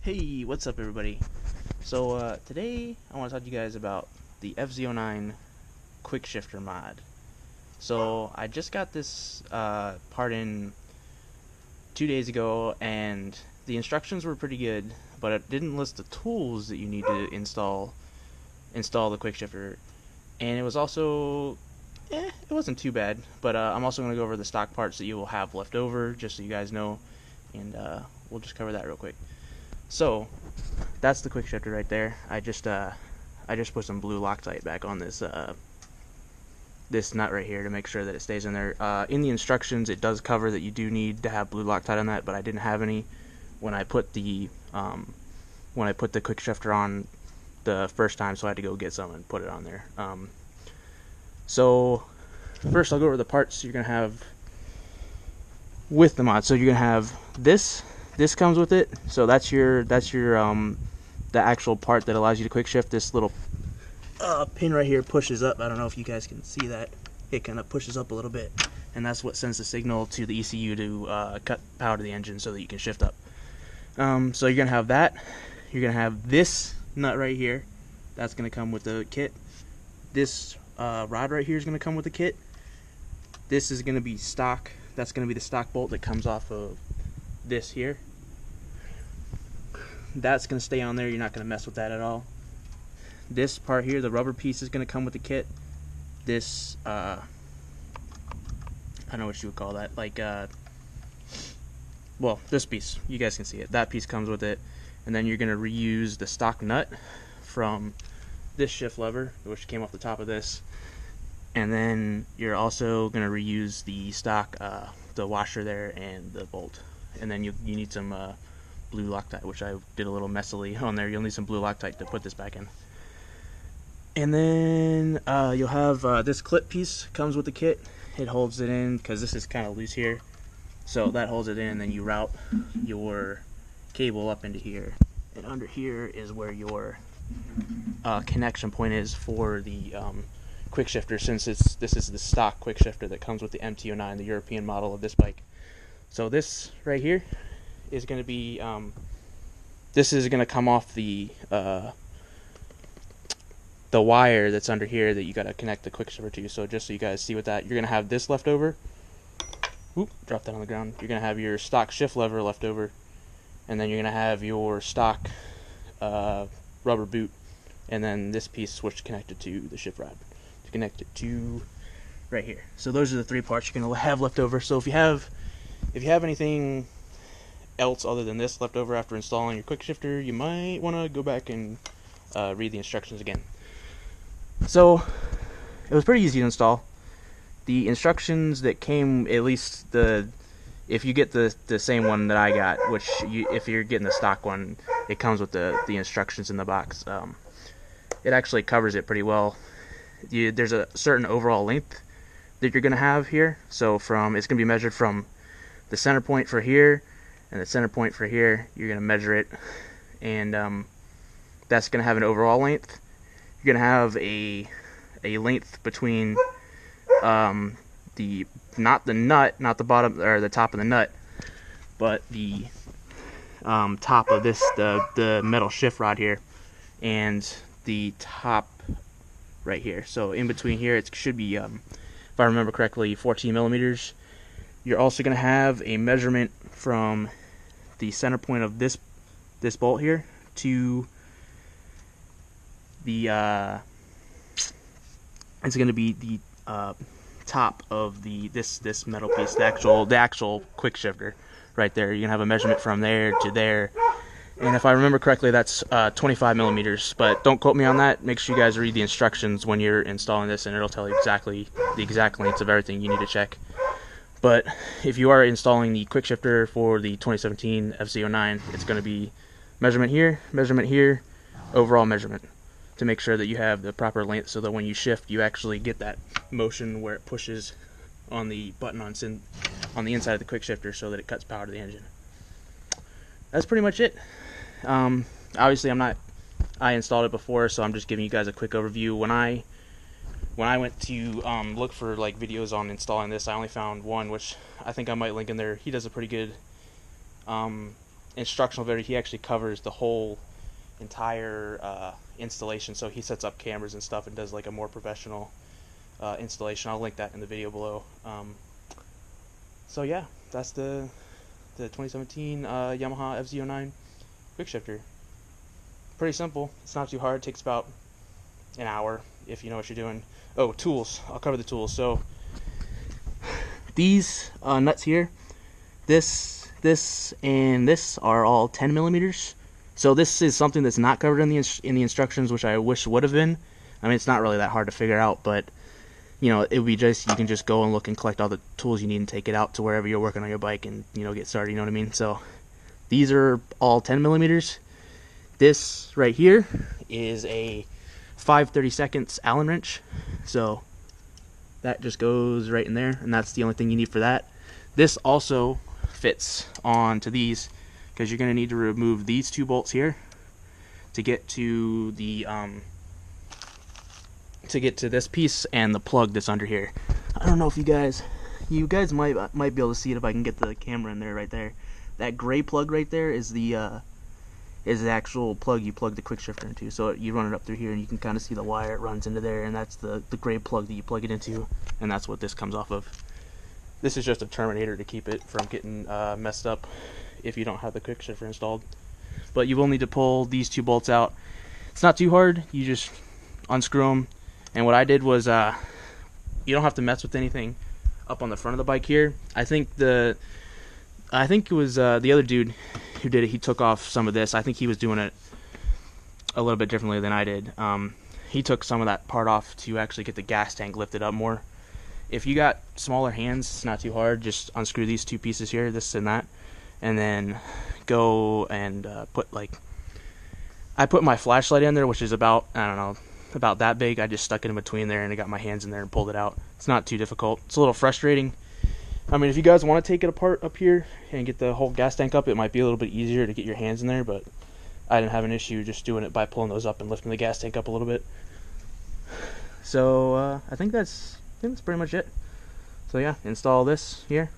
Hey, what's up everybody? So today I want to talk to you guys about the FZ09 quick shifter mod. So I just got this part in 2 days ago, and the instructions were pretty good, but it didn't list the tools that you need to install the quick shifter. And it was also it wasn't too bad, but I'm also going to go over the stock parts that you will have left over, just so you guys know, and we'll just cover that real quick. So that's the quick shifter right there. I just put some blue Loctite back on this this nut right here to make sure that it stays in there. In the instructions it does cover that you do need to have blue Loctite on that, but I didn't have any when I put the quick shifter on the first time, so I had to go get some and put it on there. So first I'll go over the parts you're gonna have with the mod. So you're gonna have this comes with it. So that's your the actual part that allows you to quick shift. This little pin right here pushes up. I don't know if you guys can see that. It kind of pushes up a little bit, and that's what sends the signal to the ECU to cut power to the engine so that you can shift up. So you're gonna have that. You're gonna have this nut right here. That's gonna come with the kit. This rod right here is gonna come with the kit. This is gonna be stock. That's gonna be the stock bolt that comes off of this here. That's going to stay on there. You're not going to mess with that at all. This part here, the rubber piece, is going to come with the kit. This I don't know what you would call that, like well, this piece, you guys can see it, that piece comes with it. And then you're going to reuse the stock nut from this shift lever, which came off the top of this. And then you're also going to reuse the stock the washer there and the bolt. And then you need some blue Loctite, which I did a little messily on there. You'll need some blue Loctite to put this back in. And then you'll have this clip piece comes with the kit. It holds it in because this is kind of loose here, so that holds it in. And then you route your cable up into here, and under here is where your connection point is for the quick shifter, since this is the stock quick shifter that comes with the MT09, the European model of this bike. So this right here is going to be this is going to come off the wire that's under here that you got to connect the quick shifter to. So just so you guys see with that, you're going to have this left over. Oop, drop that on the ground. You're going to have your stock shift lever left over, and then you're going to have your stock rubber boot, and then this piece switched connected to the shift rod to connect it to right here. So those are the three parts you're going to have left over. So if you have anything else other than this left over after installing your quick shifter, you might want to go back and read the instructions again. So it was pretty easy to install. The instructions that came, at least if you get the same one that I got, which if you're getting the stock one, it comes with the instructions in the box. It actually covers it pretty well. There's a certain overall length that you're going to have here. So it's going to be measured from the center point for here and the center point for here. You're going to measure it, and that's going to have an overall length. You're going to have a length between not the nut, not the bottom or the top of the nut, but the top of this, the metal shift rod here, and the top right here. So in between here, it should be, if I remember correctly, 14 millimeters. You're also going to have a measurement from the center point of this bolt here to the it's going to be the top of this metal piece, the actual quick shifter right there. You're going to have a measurement from there to there. And if I remember correctly, that's 25 millimeters, but don't quote me on that. Make sure you guys read the instructions when you're installing this, and it'll tell you exactly the exact lengths of everything you need to check. But if you are installing the quick shifter for the 2017 FZ09, it's going to be measurement here, overall measurement, to make sure that you have the proper length, so that when you shift, you actually get that motion where it pushes on the button on the inside of the quick shifter, so that it cuts power to the engine. That's pretty much it. Obviously I installed it before, so I'm just giving you guys a quick overview. When I went to look for like videos on installing this, I only found one, which I think I might link in there. He does a pretty good instructional video, he actually covers the whole entire installation. So he sets up cameras and stuff and does like a more professional installation. I'll link that in the video below. So yeah, that's the 2017 Yamaha FZ09 quick shifter. Pretty simple. It's not too hard. It takes about an hour if you know what you're doing. Oh, tools. I'll cover the tools. So these nuts here, this, and this are all 10 millimeters. So this is something that's not covered in the instructions, which I wish would have been. I mean, it's not really that hard to figure out, but you know, it would be just, you can just go and look and collect all the tools you need and take it out to wherever you're working on your bike and, you know, get started, you know what I mean? So these are all 10 millimeters. This right here is a 5/32 Allen wrench. So that just goes right in there, and that's the only thing you need for that. This also fits onto these, because you're going to need to remove these two bolts here to get to the this piece and the plug that's under here. I don't know if you guys might be able to see it if I can get the camera in there right there. That gray plug right there is the actual plug you plug the quick shifter into. So you run it up through here and you can kind of see the wire it runs into there, and that's the gray plug that you plug it into, and that's what this comes off of. This is just a terminator to keep it from getting messed up if you don't have the quick shifter installed. But you will need to pull these two bolts out. It's not too hard. You just unscrew them. And what I did was, you don't have to mess with anything up on the front of the bike here. I think it was the other dude who did it. He took off some of this. I think he was doing it a little bit differently than I did. He took some of that part off to actually get the gas tank lifted up more. If you got smaller hands, it's not too hard. Just unscrew these two pieces here, this and that, and then go and I put my flashlight in there, which is about, I don't know, about that big. I just stuck it in between there and I got my hands in there and pulled it out. It's not too difficult. It's a little frustrating. I mean, if you guys want to take it apart up here and get the whole gas tank up, it might be a little bit easier to get your hands in there, but I didn't have an issue just doing it by pulling those up and lifting the gas tank up a little bit. So I think that's pretty much it. So yeah, install this here,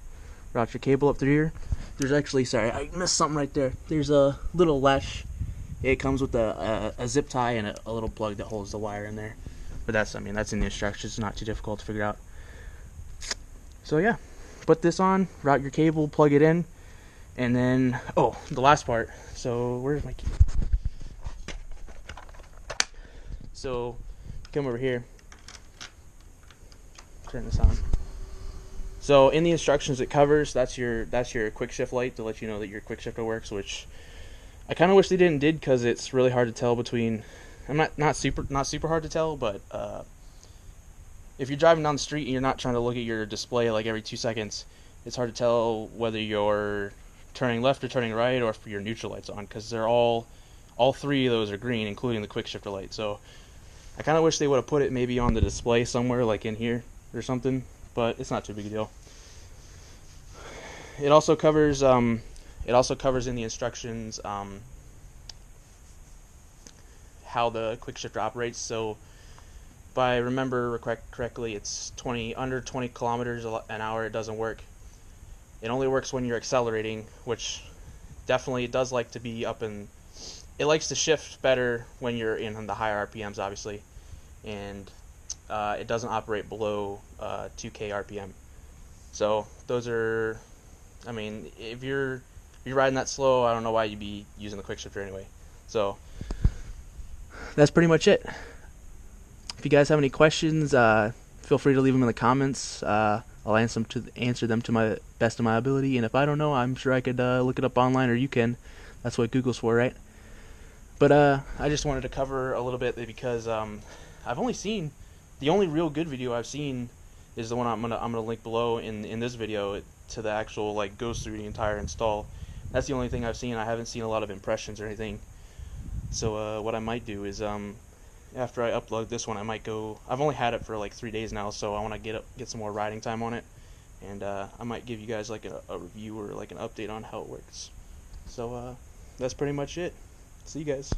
route your cable up through here. There's actually, sorry, I missed something right there. There's a little latch. It comes with a zip tie and a little plug that holds the wire in there. But that's in the instructions. It's not too difficult to figure out. So yeah, put this on, route your cable, plug it in, and then, oh, the last part. So where's my key? So come over here, turn this on. So in the instructions it covers, that's your quick shift light to let you know that your quick shifter works, which I kind of wish they did because it's really hard to tell between. I'm not super hard to tell, but if you're driving down the street and you're not trying to look at your display like every 2 seconds, it's hard to tell whether you're turning left or turning right, or if your neutral light's on, because they're all three of those are green, including the quick shifter light. So I kind of wish they would have put it maybe on the display somewhere, like in here or something, but it's not too big a deal. It also covers in the instructions how the quick shifter operates. So if I remember correctly, it's under 20 kilometers an hour. It doesn't work. It only works when you're accelerating, which definitely it does like to be up in. It likes to shift better when you're in the higher RPMs, obviously, and it doesn't operate below 2K RPM. So those are, I mean, if you're riding that slow, I don't know why you'd be using the quick shifter anyway. So that's pretty much it. If you guys have any questions, feel free to leave them in the comments. I'll answer them to my best of my ability, and if I don't know, I'm sure I could look it up online, or you can. That's what Google's for, right? But I just wanted to cover a little bit because I've only seen, the only real good video I've seen is the one I'm gonna link below in this video to the actual, like, goes through the entire install. That's the only thing I've seen. I haven't seen a lot of impressions or anything. So what I might do is after I upload this one, I might go. I've only had it for like 3 days now, so I want to get some more riding time on it, and I might give you guys like a review or like an update on how it works. So that's pretty much it. See you guys.